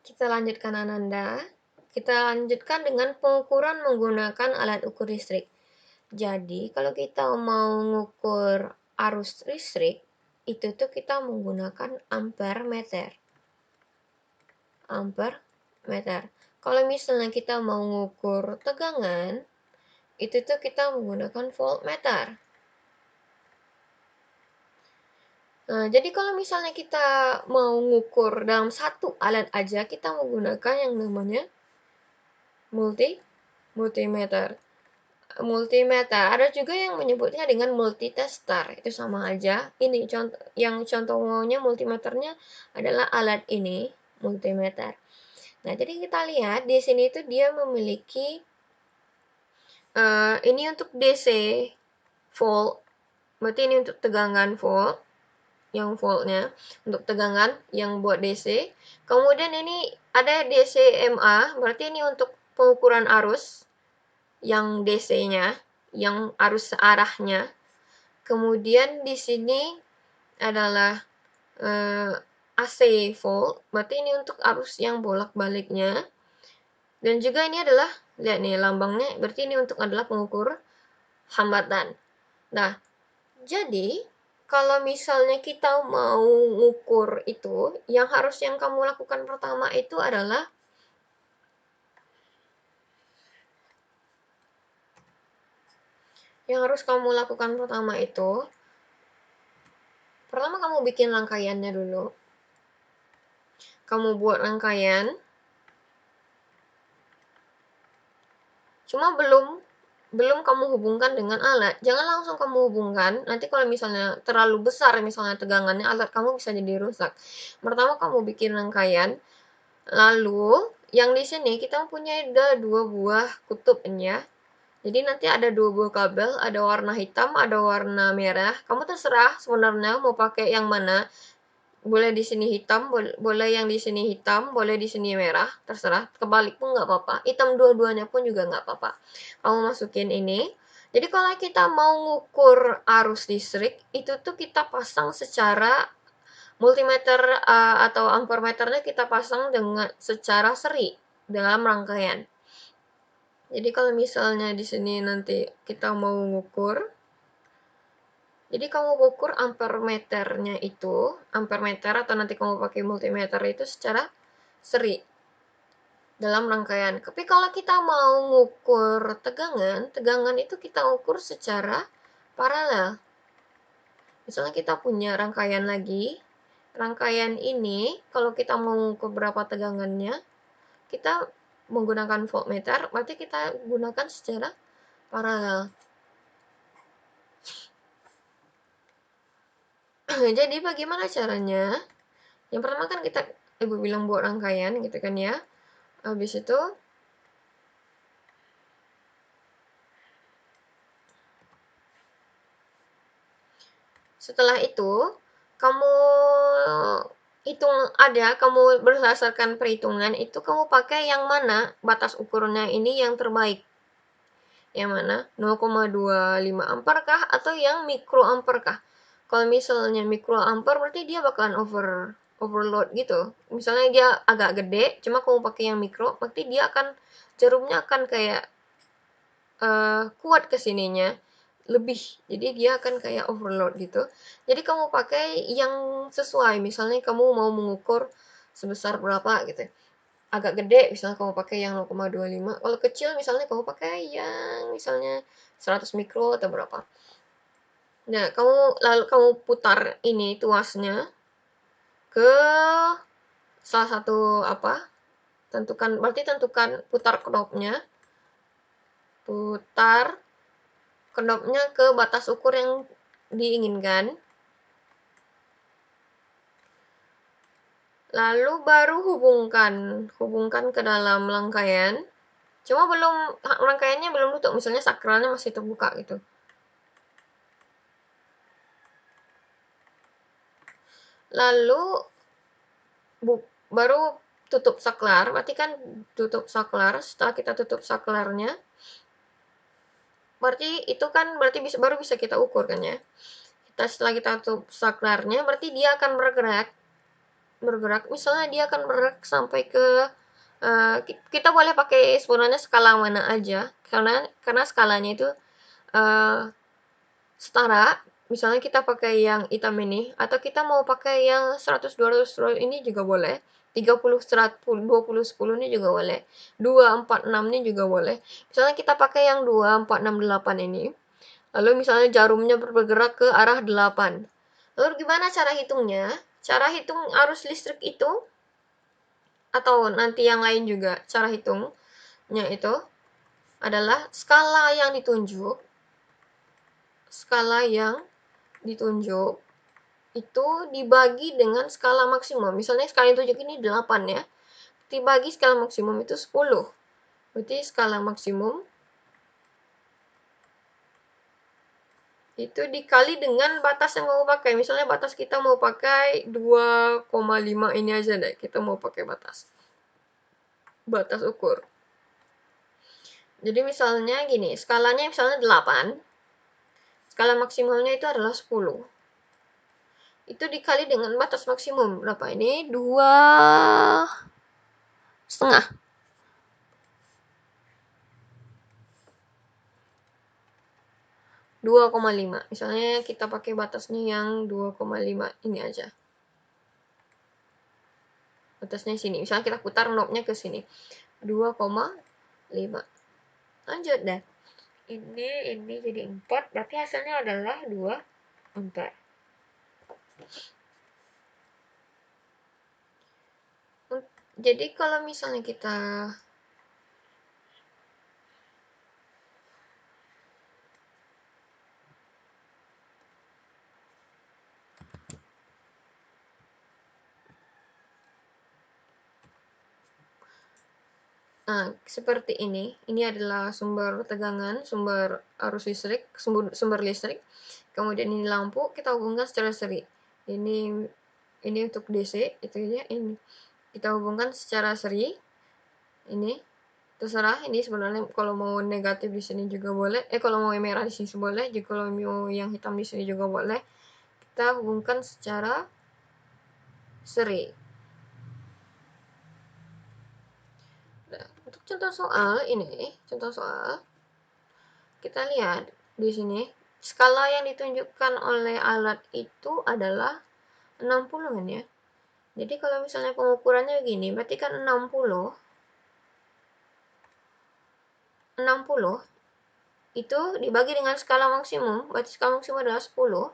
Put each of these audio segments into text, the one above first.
Kita lanjutkan Ananda. Kita lanjutkan dengan pengukuran menggunakan alat ukur listrik. Jadi, kalau kita mau mengukur arus listrik, itu tuh kita menggunakan ampere meter. Ampere meter. Kalau misalnya kita mau mengukur tegangan, itu tuh kita menggunakan voltmeter. Nah, jadi kalau misalnya kita mau mengukur dalam satu alat aja, kita menggunakan yang namanya multimeter. Multimeter, ada juga yang menyebutnya dengan multitester, itu sama aja. Ini contohnya multimeternya adalah alat ini, multimeter. Nah, jadi kita lihat di sini itu dia memiliki ini untuk DC volt, berarti ini untuk tegangan volt, yang voltnya untuk tegangan yang buat DC. Kemudian ini ada DC MA, berarti ini untuk pengukuran arus yang DC-nya, yang arus searahnya. Kemudian di sini adalah AC volt, berarti ini untuk arus yang bolak-baliknya. Dan juga ini adalah, lihat nih lambangnya, berarti ini untuk adalah pengukur hambatan. Nah, jadi kalau misalnya kita mau ngukur itu, yang kamu lakukan pertama itu adalah pertama kamu bikin rangkaiannya dulu. Kamu buat rangkaian, cuma belum kamu hubungkan dengan alat. Jangan langsung kamu hubungkan, nanti kalau misalnya terlalu besar misalnya tegangannya, alat kamu bisa jadi rusak. Pertama kamu bikin rangkaian, lalu yang di sini kita punya ada 2 buah kutubnya. Jadi nanti ada 2 buah kabel, ada warna hitam, ada warna merah. Kamu terserah sebenarnya mau pakai yang mana. Boleh di sini hitam, boleh yang di sini hitam, boleh di sini merah, terserah. Kebalik pun nggak apa-apa. Hitam dua-duanya pun juga nggak apa-apa. Kamu masukin ini. Jadi kalau kita mau ngukur arus listrik, itu tuh kita pasang secara multimeter atau ampermeternya kita pasang secara seri dalam rangkaian. Jadi kalau misalnya di sini nanti kita mau ngukur, jadi kamu ukur ampermeternya itu, ampermeter atau nanti kamu pakai multimeter itu secara seri dalam rangkaian. Tapi kalau kita mau ngukur tegangan itu kita ukur secara paralel. Misalnya kita punya rangkaian lagi, rangkaian ini kalau kita mau ngukur berapa tegangannya, kita menggunakan voltmeter, berarti kita gunakan secara paralel. Jadi bagaimana caranya? Yang pertama kan ibu bilang buat rangkaian gitu kan ya. Habis itu setelah itu kamu kamu berdasarkan perhitungan itu kamu pakai yang mana batas ukurnya ini yang terbaik. Yang mana? 0,25 ampere kah atau yang mikroampere kah? Kalau misalnya mikroampere berarti dia bakalan overload gitu. Misalnya dia agak gede, cuma kamu pakai yang mikro, berarti dia jarumnya akan kayak kuat kesininya lebih, jadi dia akan kayak overload gitu. Jadi kamu pakai yang sesuai, misalnya kamu mau mengukur sebesar berapa gitu, agak gede misalnya kamu pakai yang 0,25, kalau kecil misalnya kamu pakai yang misalnya 100 mikro atau berapa. Nah, lalu kamu putar ini tuasnya ke salah satu tentukan putar knopnya ke batas ukur yang diinginkan. Lalu baru hubungkan ke dalam rangkaian. Cuma rangkaiannya belum tutup, misalnya sakralnya masih terbuka gitu. Lalu baru tutup saklar, berarti kan tutup saklar. Setelah kita tutup saklarnya, berarti baru bisa kita ukur kan ya. Setelah kita tutup saklarnya, berarti dia akan bergerak. bergerak, misalnya dia akan bergerak sampai ke kita boleh pakai sebenarnya skala mana aja, karena skalanya itu setara. Misalnya kita pakai yang hitam ini, atau kita mau pakai yang 100, 200 ini juga boleh. 30, 100, 20, 10 ini juga boleh. 2, 4, 6 ini juga boleh. Misalnya kita pakai yang 2, 4, 6, 8 ini. Lalu misalnya jarumnya bergerak ke arah 8. Lalu gimana cara hitungnya? Cara hitung arus listrik itu, atau nanti yang lain juga, cara hitungnya itu adalah skala yang ditunjuk itu dibagi dengan skala maksimum. Misalnya skala yang ditunjuk ini 8 ya, dibagi skala maksimum itu 10. Berarti skala maksimum itu dikali dengan batas yang mau pakai. Misalnya batas kita mau pakai 2,5 ini aja deh, kita mau pakai batas ukur. Jadi misalnya gini, skalanya misalnya 8, skala maksimalnya itu adalah 10. Itu dikali dengan batas maksimum berapa ini? 2,5. 2,5. Misalnya kita pakai batasnya yang 2,5 ini aja. Batasnya sini. Misalnya kita putar knobnya ke sini. 2,5. Lanjut deh. Ini jadi 4, berarti hasilnya adalah 2 ampere. Jadi kalau misalnya kita seperti ini adalah sumber tegangan, sumber arus listrik, sumber listrik. Kemudian ini lampu, kita hubungkan secara seri. Ini untuk DC, itu ya, ini kita hubungkan secara seri. Ini terserah, ini sebenarnya kalau mau negatif di sini juga boleh, kalau mau merah di sini boleh, juga kalau mau yang hitam di sini juga boleh. Kita hubungkan secara seri. Nah, untuk contoh soal kita lihat di sini skala yang ditunjukkan oleh alat itu adalah 60 kan ya. Jadi kalau misalnya pengukurannya begini, berarti kan 60 itu dibagi dengan skala maksimum, berarti skala maksimum adalah 100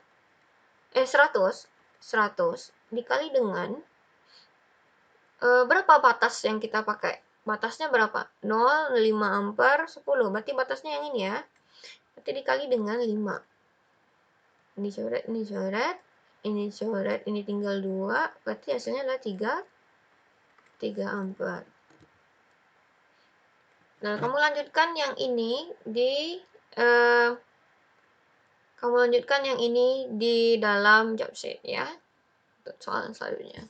dikali dengan berapa batas yang kita pakai? Batasnya berapa? 0, 5 ampere, 10. Berarti batasnya yang ini ya. Berarti dikali dengan 5. Ini coret, ini tinggal 2. Berarti hasilnya adalah 3 ampere. Nah, kamu lanjutkan yang ini di dalam job sheet ya. Untuk soal selanjutnya.